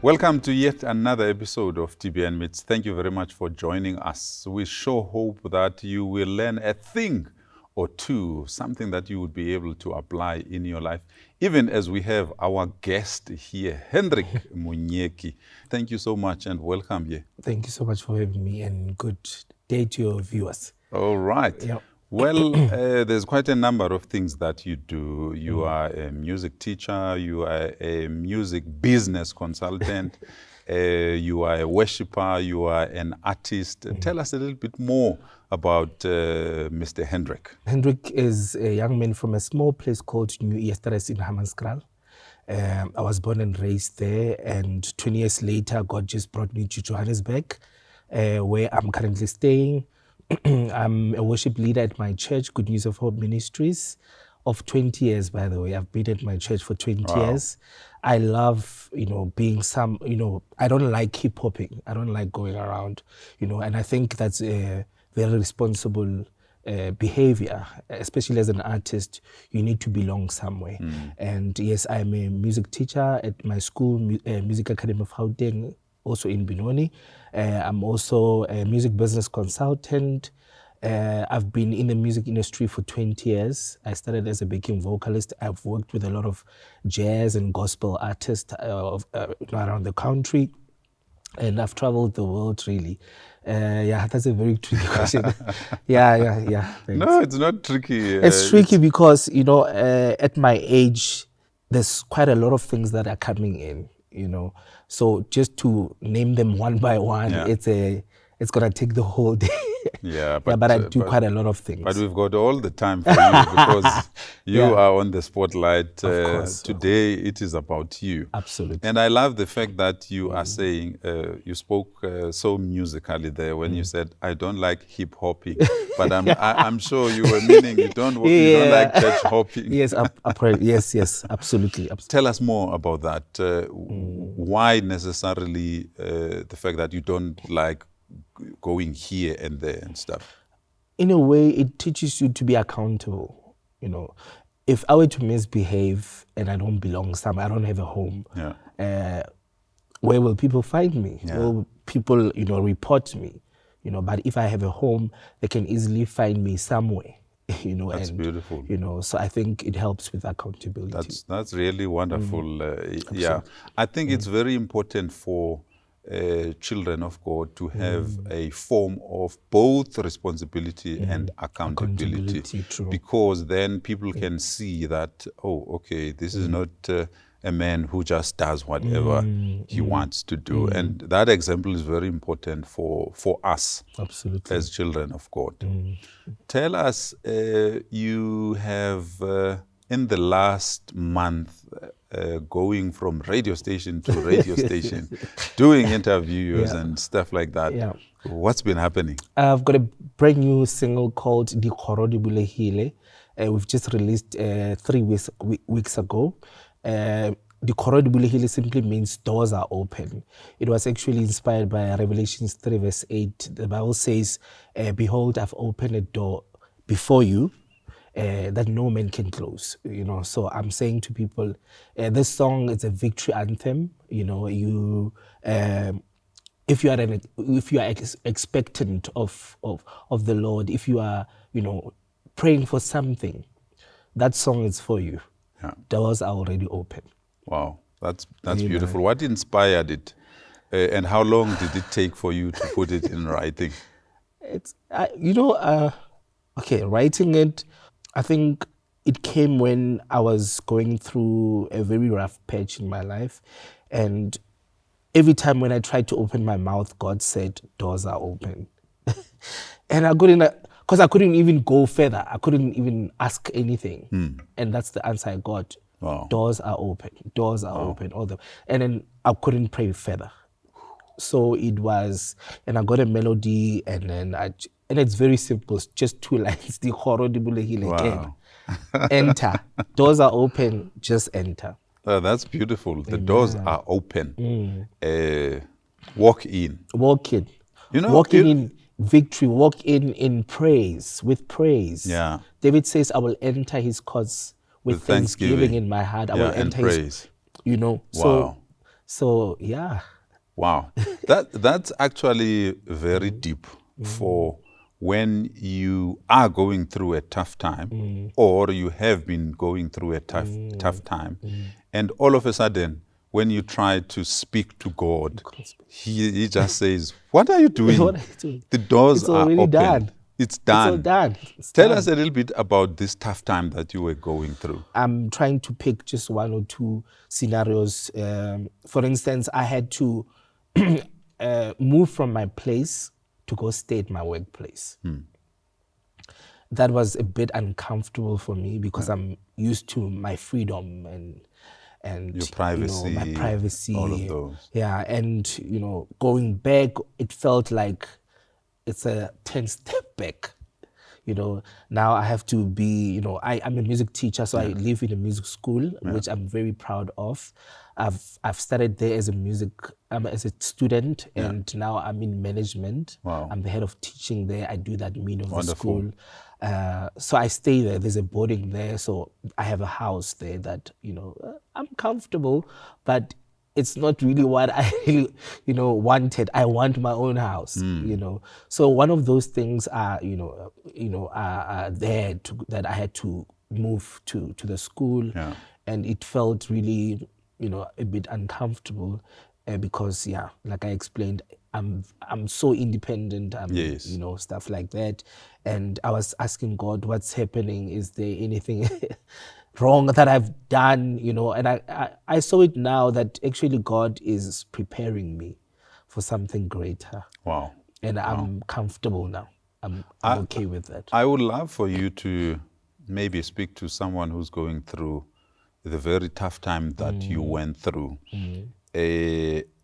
Welcome to yet another episode of TBN Meets. Thank you very much for joining us. We sure hope that you will learn a thing or two, something that you would be able to apply in your life, even as we have our guest here, Hendrick Monyeki. Thank you so much and welcome here. Thank you so much for having me, and good day to your viewers. All right. Yep. Well, there's quite a number of things that you do. You are a music teacher, you are a music business consultant, you are a worshipper, you are an artist. Tell us a little bit more about Mr. Hendrick. Hendrick is a young man from a small place called New Easteres in Hammanskraal. I was born and raised there, and 20 years later, God just brought me to Johannesburg, where I'm currently staying. I'm a worship leader at my church, Good News of Hope Ministries, of 20 years, by the way. I've been at my church for 20 years. I love, being I don't like hip-hopping. I don't like going around, and I think that's a very responsible behavior, especially as an artist. You need to belong somewhere. And yes, I'm a music teacher at my school, Music Academy of Gauteng, also in Benoni. I'm also a music business consultant. I've been in the music industry for 20 years. I started as a backing vocalist. I've worked with a lot of jazz and gospel artists around the country. And I've traveled the world, really. That's a very tricky question. Yeah. Thanks. No, it's not tricky. It's tricky because, at my age, there's quite a lot of things that are coming in, So just to name them one by one, it's going to take the whole day. But I do quite a lot of things. But we've got all the time for you because you are on the spotlight. Today it is about you. Absolutely. And I love the fact that you are saying, you spoke so musically there when you said, I don't like hip hopping. But I'm sure you were meaning you don't like church hopping. Yes, yes, absolutely. Tell us more about that. Why necessarily the fact that you don't like going here and there and stuff? In a way, it teaches you to be accountable. If I were to misbehave and I don't belong somewhere, I don't have a home, where will people find me? Will people, report me? But if I have a home, they can easily find me somewhere. That's beautiful. So I think it helps with accountability. That's really wonderful. I think it's very important for children of God to have a form of both responsibility and accountability, because then people can see that, this is not a man who just does whatever he wants to do. And that example is very important for us as children of God. Tell us, you have in the last month going from radio station to radio station, doing interviews and stuff like that. What's been happening? I've got a brand new single called Dikgoro di Bulehile. We've just released 3 weeks ago. Dikgoro di Bulehile simply means doors are open. It was actually inspired by Revelations 3 verse 8. The Bible says, behold, I've opened a door before you that no man can close. So I'm saying to people, this song is a victory anthem. If you are expectant of the Lord, if you are praying for something, that song is for you. Doors are already open. Wow, that's beautiful. What inspired it, and how long did it take for you to put it in writing? Writing it, I think it came when I was going through a very rough patch in my life. And every time when I tried to open my mouth, God said, doors are open. And I couldn't even go further. I couldn't even ask anything. And that's the answer I got. Wow. Doors are open. Doors are open. And then I couldn't pray further. So it was, and I got a melody, and it's very simple. It's just 2 lines. Dikgoro di Bulehile again. Enter. Doors are open. Just enter. That's beautiful. The doors are open. Walk in. Walk in. Walk in victory. Walk in praise, with praise. Yeah. David says, I will enter his courts with thanksgiving in my heart. I will enter praise. So So, yeah. Wow. That's actually very deep for when you are going through a tough time or you have been going through a tough time. And all of a sudden, when you try to speak to God, he just says, what are you doing? What are you doing? The doors It's are already open. done. It's It's all done. done. It's Tell done. us a little bit about this tough time that you were going through. I'm trying to pick just one or two scenarios. For instance, I had to move from my place to go stay at my workplace. That was a bit uncomfortable for me because I'm used to my freedom and Your privacy, my privacy, all of those. Yeah, and going back, it felt like it's a 10-step back. Now I have to be, I'm a music teacher, so I live in a music school, which I'm very proud of. I've started there as a student, and now I'm in management. Wow. I'm the head of teaching there. I do the admin of Wonderful. the school. So I stay there. There's a boarding there, so I have a house there that I'm comfortable, but it's not really what I really, wanted. I want my own house, So one of those things are, are there that I had to move to the school, and it felt really, a bit uncomfortable because, like I explained, I'm so independent, Yes. Stuff like that, and I was asking God, what's happening? Is there anything wrong that I've done, and I saw it now that actually God is preparing me for something greater. Wow. And I'm comfortable now. I'm okay with that. I would love for you to maybe speak to someone who's going through the very tough time that you went through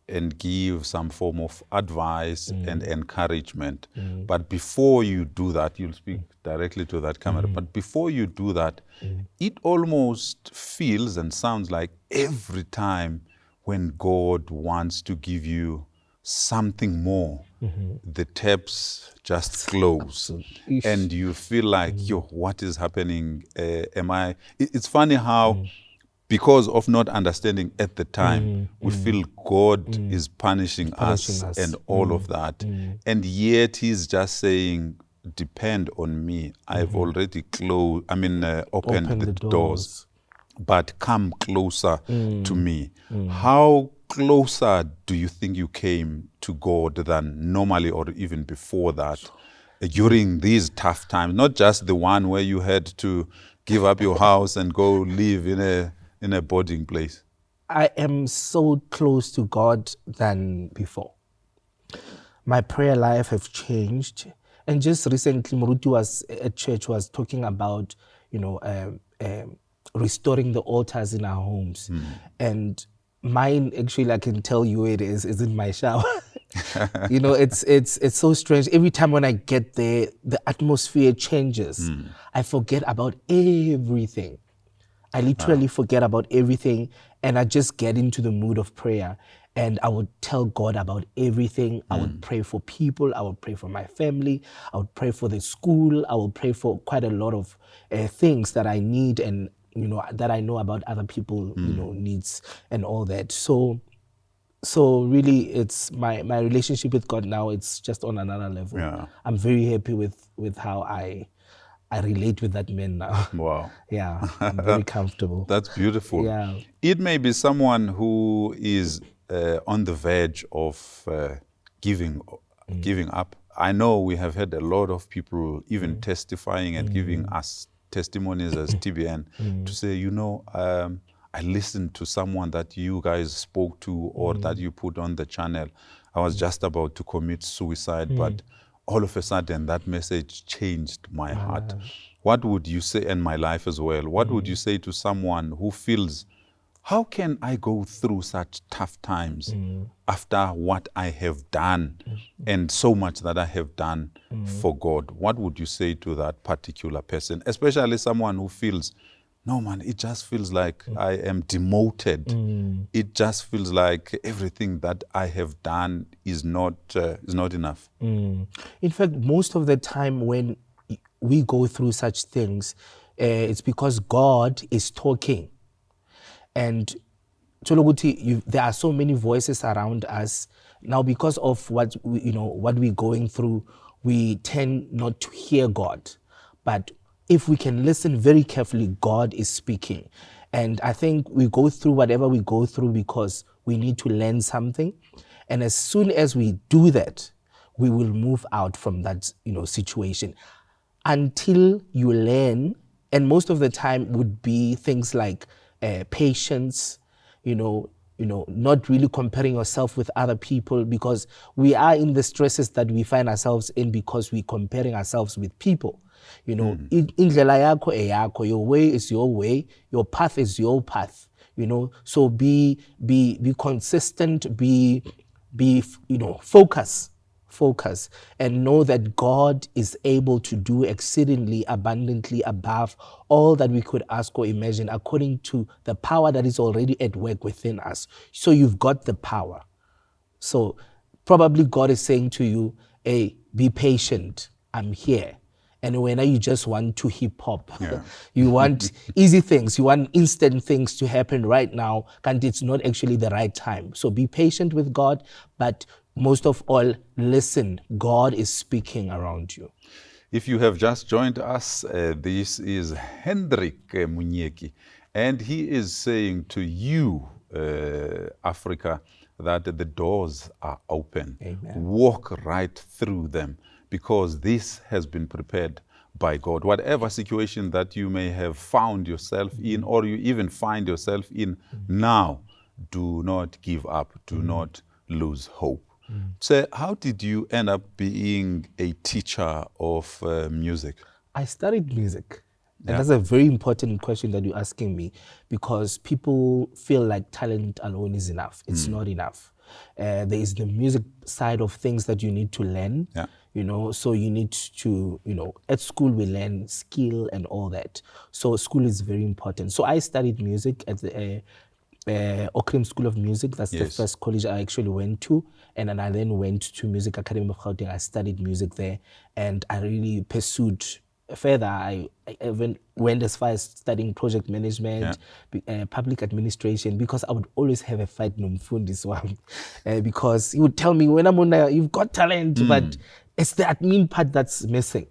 and give some form of advice and encouragement. But before you do that, you'll speak directly to that camera, but before you do that, it almost feels and sounds like every time when God wants to give you something more, the taps just close and you feel like, what is happening? It's funny how because of not understanding at the time, we feel God is punishing us and all of that. And yet he's just saying, depend on me. I've already opened the doors, but come closer to me. How closer do you think you came to God than normally or even before that during these tough times? Not just the one where you had to give up your house and go live in a boarding place. I am so close to God than before. My prayer life have changed. And just recently, Moruti at church was talking about, restoring the altars in our homes. And mine, actually, I can tell you it is in my shower. It's so strange. Every time when I get there, the atmosphere changes. I forget about everything. I literally forget about everything, and I just get into the mood of prayer. And I would tell God about everything. I would pray for people. I would pray for my family. I would pray for the school. I would pray for quite a lot of things that I need and, that I know about other people, needs and all that. So really, it's my relationship with God now. It's just on another level. Yeah. I'm very happy with how I relate with that man now. Wow. Yeah, I'm very comfortable. That's beautiful. Yeah. It may be someone who is on the verge of giving up. I know we have had a lot of people even testifying and giving us testimonies as TBN to say, I listened to someone that you guys spoke to or that you put on the channel. I was just about to commit suicide, but all of a sudden that message changed my heart. What would you say, and my life as well, what would you say to someone who feels, how can I go through such tough times after what I have done and so much that I have done for God? What would you say to that particular person, especially someone who feels, no man, it just feels like I am demoted. It just feels like everything that I have done is not enough. In fact, most of the time when we go through such things, it's because God is talking. And there are so many voices around us now because of what we're going through. We tend not to hear God, but if we can listen very carefully, God is speaking. And I think we go through whatever we go through because we need to learn something, and as soon as we do that, we will move out from that situation. Until you learn, and most of the time would be things like patience, not really comparing yourself with other people, because we are in the stresses that we find ourselves in because we're comparing ourselves with people. Indlela yakho eyakho, your way is your way, your path is your path. So be consistent, be focus, and know that God is able to do exceedingly abundantly above all that we could ask or imagine, according to the power that is already at work within us. So you've got the power. So probably God is saying to you, hey, be patient, I'm here. And when you just want to hip hop, you want easy things, you want instant things to happen right now, and it's not actually the right time. So be patient with God, but most of all, listen. God is speaking around you. If you have just joined us, this is Hendrick Monyeki, and he is saying to you, Africa, that the doors are open. Amen. Walk right through them, because this has been prepared by God. Whatever situation that you may have found yourself in, or you even find yourself in now, do not give up, do not lose hope. So how did you end up being a teacher of music? I studied music. And that's a very important question that you're asking me, because people feel like talent alone is enough. It's not enough. There is the music side of things that you need to learn. So you need to, at school we learn skill and all that. So school is very important. So I studied music at the Okrim School of Music. That's the first college I actually went to. And then I went to Music Academy of Gauteng. I studied music there, and I really pursued further. I even went as far as studying project management, public administration, because I would always have a fight this one, because he would tell me, when I'm on there, you've got talent, but it's the admin part that's missing.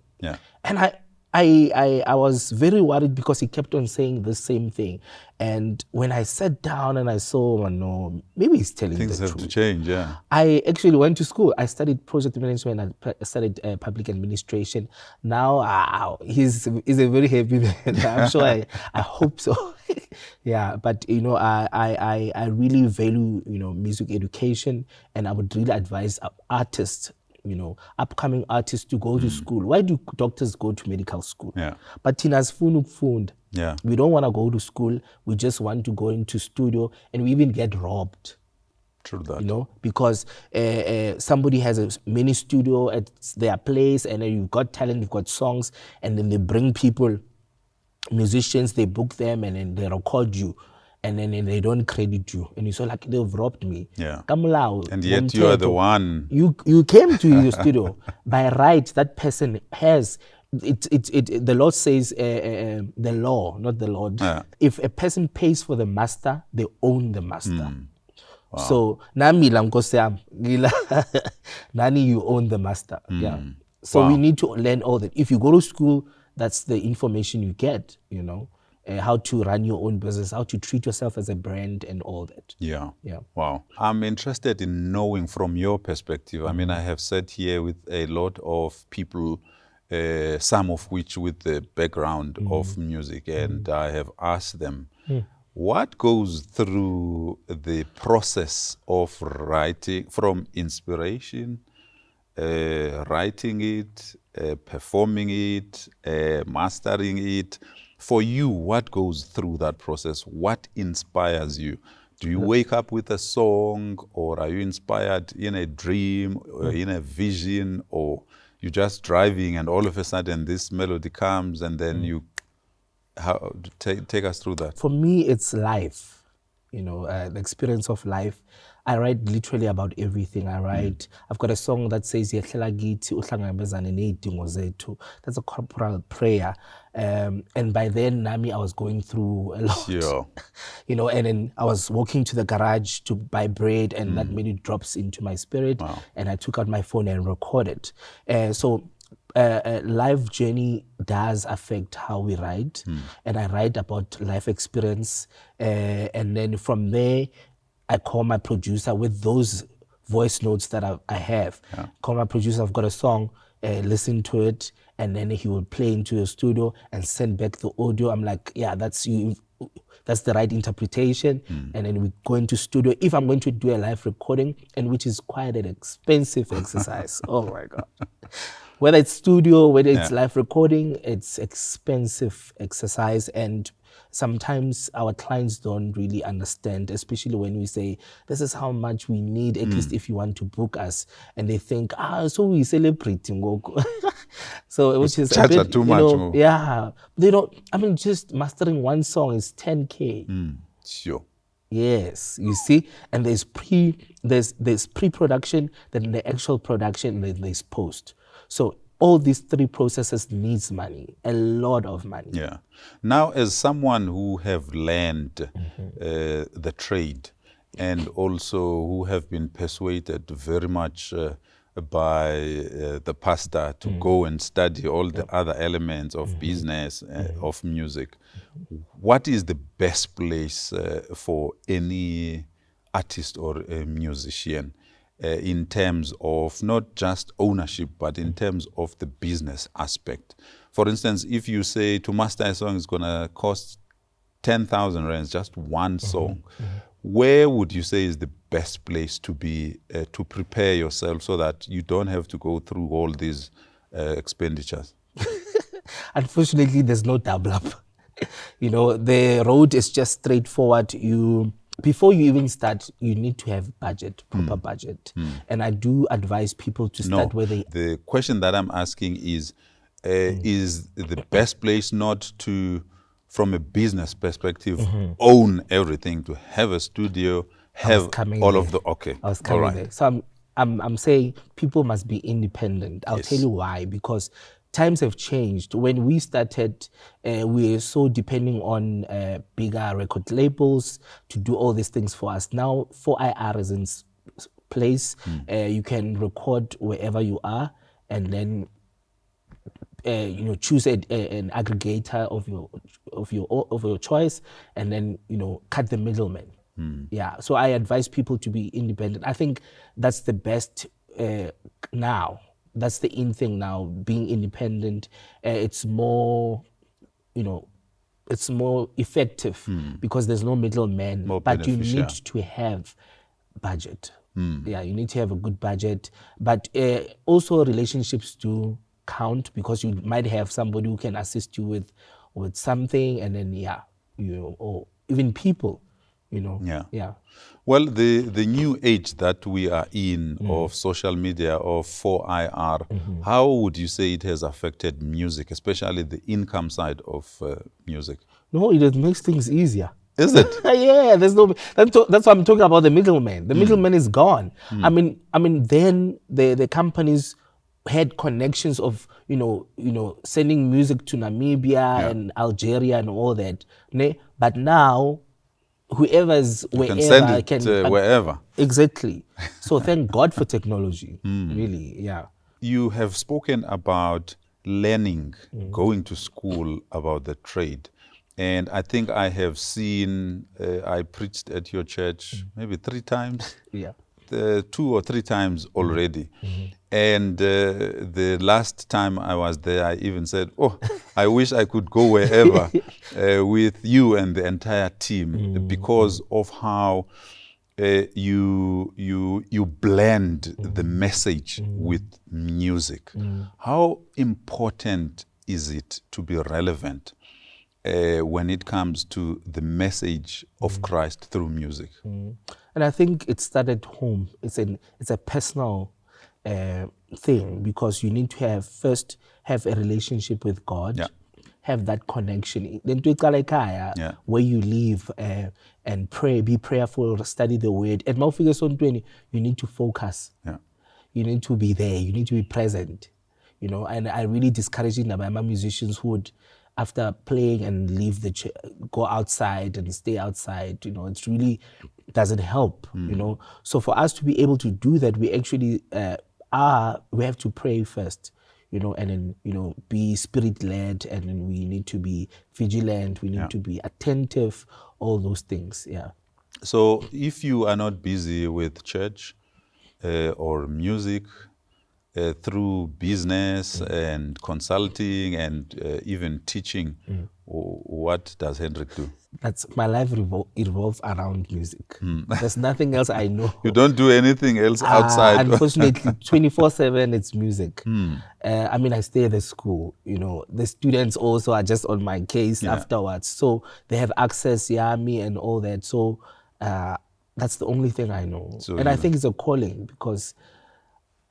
And I was very worried because he kept on saying the same thing. And when I sat down and I saw, no, maybe he's telling the truth. Things have to change, I actually went to school. I studied project management. I studied public administration. Now he's a very happy man. I'm sure. I hope so. But I really value music education, and I would really advise artists, upcoming artists, to go to school. Why do doctors go to medical school? But tinas fund. We don't want to go to school. We just want to go into studio, and we even get robbed. True that. Because somebody has a mini studio at their place, and then you've got talent, you've got songs, and then they bring people, musicians, they book them, and then they record you. And then they don't credit you, and you say, like, they've robbed me. And yet you are the one. You came to your studio. By right, that person has it. The law says, the law, not the Lord. If a person pays for the master, they own the master. So nami langkosam nani, you own the master. So we need to learn all that. If you go to school, that's the information you get. How to run your own business, how to treat yourself as a brand, and all that. Wow. I'm interested in knowing from your perspective. I mean, I have sat here with a lot of people, some of which with the background of music, and I have asked them, what goes through the process of writing, from inspiration, writing it, performing it, mastering it? For you, what goes through that process? What inspires you? Do you wake up with a song, or are you inspired in a dream, or in a vision, or you're just driving and all of a sudden this melody comes, and then you take us through that? For me, it's life. The experience of life. I write literally about everything. I've got a song that says, "Yehlela kithi uhlangabezane nezidingo zethu." That's a corporal prayer. And by then, Nami, I was going through a lot. Sure. You know, and then I was walking to the garage to buy bread, and that made it drops into my spirit. Wow. And I took out my phone and recorded. So life journey does affect how we write, and I write about life experience, and then from there I call my producer with those voice notes that I have. Call my producer, I've got a song, listen to it, and then he will play into the studio and send back the audio. I'm like, yeah, that's you. That's the right interpretation. And then we go into studio. If I'm going to do a live recording, and which is quite an expensive exercise. Oh my God. Whether it's studio, whether it's live recording, it's expensive exercise. And sometimes our clients don't really understand, especially when we say, this is how much we need, at least if you want to book us. And they think, so we're celebrating. So which is a bit, too much. Yeah. They don't, I mean, just mastering one song is 10K. Sure. Yes, you see, and there's pre-production, then the actual production, then there's post. So all these three processes needs money, a lot of money. Yeah. Now, as someone who have learned the trade, and also who have been persuaded very much by the pastor to go and study all the other elements of business, of music, what is the best place for any artist or a musician in terms of not just ownership, but in terms of the business aspect? For instance, if you say to master a song is going to cost 10,000 rands, just one song, where would you say is the best place to be to prepare yourself so that you don't have to go through all these expenditures? Unfortunately, there's no double up. You know, the road is just straightforward. Before you even start, you need to have budget, proper budget. And I do advise people to start where they... The question that I'm asking is the best place not to, from a business perspective, own everything, to have a studio, have all of the... Okay, I was coming there. So I'm saying people must be independent. I'll tell you why. Because times have changed. When we started, we were so depending on bigger record labels to do all these things for us. Now, 4IR is in place. You can record wherever you are, and then choose an aggregator of your choice, and then cut the middleman. Yeah. So I advise people to be independent. I think that's the best now. That's the in thing now, being independent. It's more, it's more effective because there's no middleman. But you need to have budget. Yeah, you need to have a good budget. But also relationships do count, because you might have somebody who can assist you with something, and then or even people. Yeah. Well, the new age that we are in of social media, of 4IR, how would you say it has affected music, especially the income side of music? No, it makes things easier. Is it? Yeah, there's no. That's why I'm talking about the middleman. The middleman is gone. I mean, then the companies had connections of sending music to Namibia and Algeria and all that. But now, whoever's wherever can send it wherever. Exactly. So thank God for technology. Really, yeah. You have spoken about learning, going to school about the trade. And I think I have seen, I preached at your church maybe 3 times. Yeah. 2 or 3 times already. And the last time I was there, I even said, I wish I could go wherever with you and the entire team, because of how you blend the message with music. How important is it to be relevant when it comes to the message of Christ through music? And I think it started home. It's a personal thing, because you need to first have a relationship with God. have that connection. Then to Ikalekaya, Yeah. where you live and pray, be prayerful, study the word. At Maufiga Son 20, you need to focus. Yeah. You need to be there. You need to be present. You know, and I really discourage my musicians who would, after playing and leave go outside and stay outside. You know, it's really doesn't help. You know, so for us to be able to do that, we actually we have to pray first. You know, and then, you know, be spirit led, and then we need to be vigilant. We need to be attentive. All those things. Yeah. So if you are not busy with church or music, through business and consulting and even teaching, what does Hendrick do? That's my life revolves around music. There's nothing else I know. You don't do anything else outside? Unfortunately, 24/7 it's music. I mean, I stay at the school. You know, the students also are just on my case afterwards, so they have access, me and all that. So that's the only thing I know, So and I think it's a calling because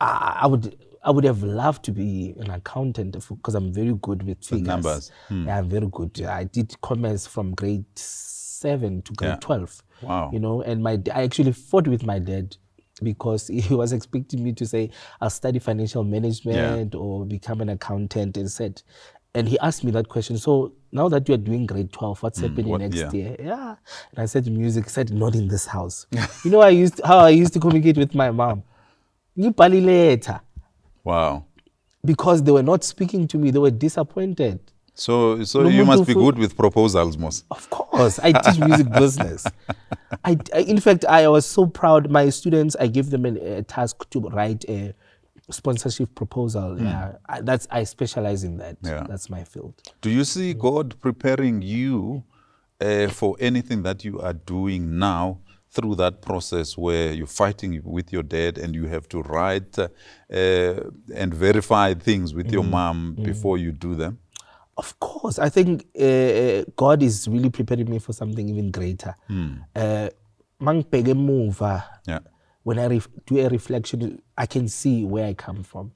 I would have loved to be an accountant because I'm very good with figures. Numbers. Yeah, I'm very good. I did commerce from grade 7 to grade 12. Wow. You know, and I actually fought with my dad because he was expecting me to say I'll study financial management or become an accountant instead. And he asked me that question. So now that you're doing grade 12, what's happening next year? Yeah. And I said music. Said not in this house. You know, how I used to communicate with my mom. Wow. Because they were not speaking to me, they were disappointed. So you must be good with proposals, Mos. Of course, I teach music business. In fact, I was so proud. My students, I give them a task to write a sponsorship proposal. Yeah, I specialize in that. Yeah. That's my field. Do you see God preparing you for anything that you are doing now through that process where you're fighting with your dad and you have to write and verify things with your mom before you do them? Of course. I think God is really preparing me for something even greater. When I do a reflection, I can see where I come from.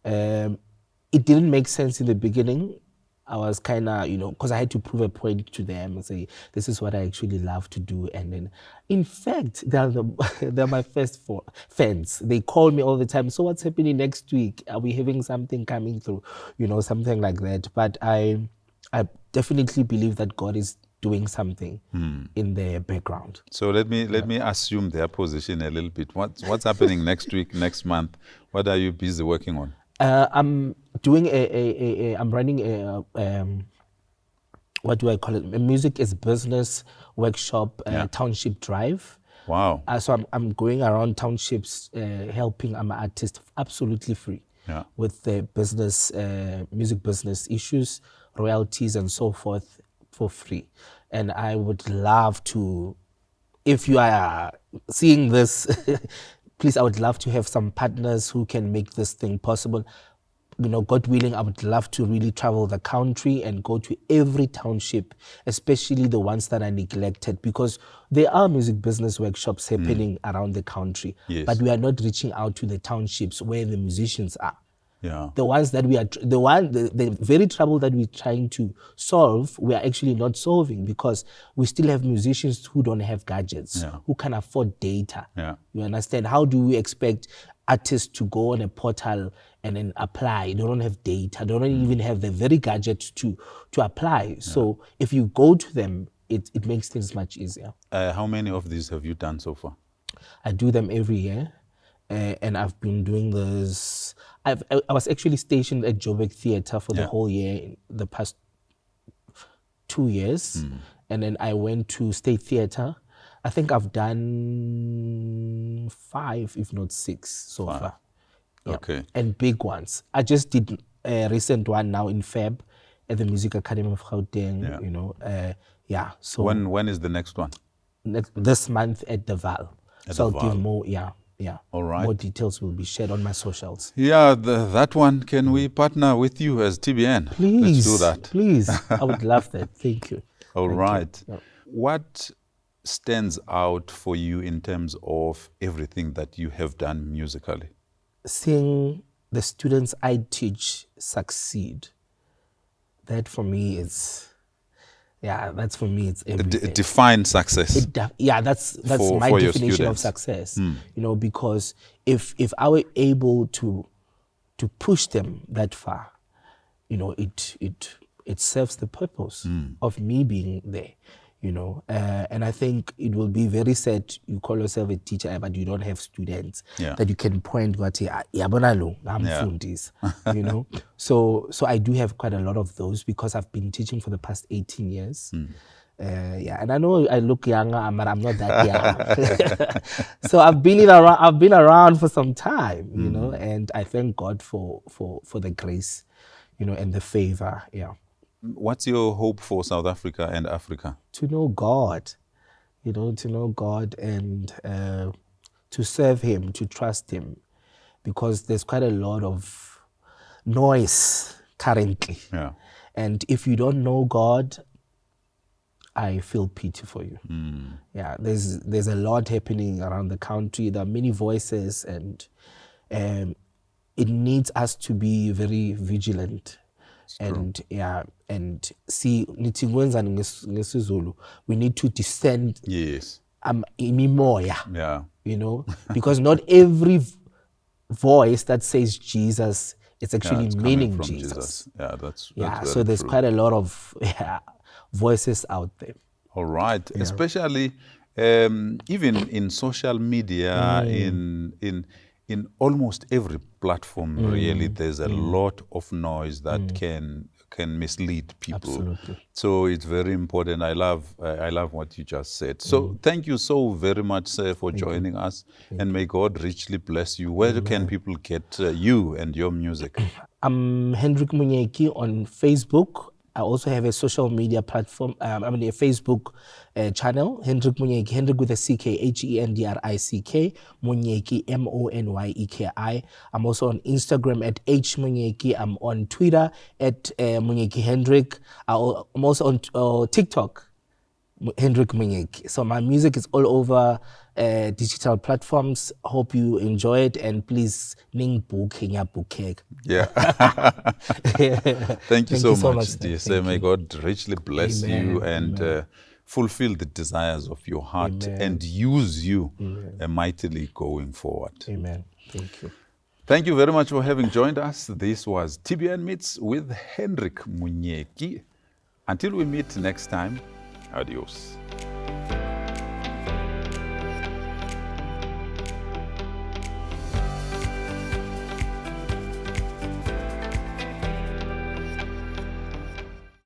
It didn't make sense in the beginning. I was kind of, you know, because I had to prove a point to them and say, this is what I actually love to do. And then, in fact, they're my first fans. They call me all the time. So what's happening next week? Are we having something coming through? You know, something like that. But I definitely believe that God is doing something in the background. So let me assume their position a little bit. What's happening next week, next month? What are you busy working on? I'm doing I'm running what do I call it? A music is business workshop, township drive. Wow. So I'm going around townships helping artists absolutely free with the business, music business issues, royalties and so forth for free. And I would love to, if you are seeing this, please, I would love to have some partners who can make this thing possible. You know, God willing, I would love to really travel the country and go to every township, especially the ones that are neglected, because there are music business workshops happening around the country, but we are not reaching out to the townships where the musicians are. Yeah. The ones that we are, the very trouble that we're trying to solve, we are actually not solving because we still have musicians who don't have gadgets, who can afford data. Yeah. You understand? How do we expect artists to go on a portal and then apply? They don't have data. They don't even have the very gadget to apply. So if you go to them, it makes things much easier. How many of these have you done so far? I do them every year. And I've been doing this. I was actually stationed at Joburg Theatre for the whole year in the past 2 years. And then I went to State Theatre. I think I've done 5, if not 6 so far. Yeah. Okay. And big ones. I just did a recent one now in Feb at the Music Academy of Gauteng, you know. So when is the next one? This month at the Val. So I'll give more, All right. More details will be shared on my socials. Yeah, that one, can we partner with you as TBN? Please. Let's do that. Please. I would love that. Thank you. All right. Yeah. What stands out for you in terms of everything that you have done musically? Seeing the students I teach succeed. That for me is, that's for me, it's everything. Define success. That's my for your definition of students. success. Because if I were able to push them that far, it serves the purpose of me being there. And I think it will be very sad. You call yourself a teacher, but you don't have students that you can point what So I do have quite a lot of those because I've been teaching for the past 18 years. And I know I look younger, but I'm not that young. So I've been around for some time, and I thank God for the grace, and the favor. What's your hope for South Africa and Africa? To know God, to know God and to serve Him, to trust Him, because there's quite a lot of noise currently. And if you don't know God, I feel pity for you. There's a lot happening around the country. There are many voices, and it needs us to be very vigilant. And see, we need to descend. Yes. Because not every voice that says Jesus, it's actually meaning Jesus. That's so there's true. quite a lot of voices out there. All right, especially even in social media, in almost every platform, really, there's a lot of noise that can mislead people. Absolutely. So it's very important. I love what you just said. So thank you so very much, sir, for joining us, and may God richly bless you. Where can people get you and your music? I'm Hendrick Monyeki on Facebook. I also have a social media platform, a Facebook channel, Hendrick Monyeki, Hendrick with a CK, Hendrick, Monyeki, Monyeki. I'm also on Instagram at Monyeki. I'm on Twitter at Monyeki Hendrick. I'm also on TikTok, Hendrick Monyeki. So my music is all over digital platforms. Hope you enjoy it, and please ning book. Yeah. Thank you so much, dear sir. May God richly bless you and fulfill the desires of your heart and use you mightily going forward. Amen. Thank you. Thank you very much for having joined us. This was TBN Meets with Hendrick Monyeki. Until we meet next time, adios.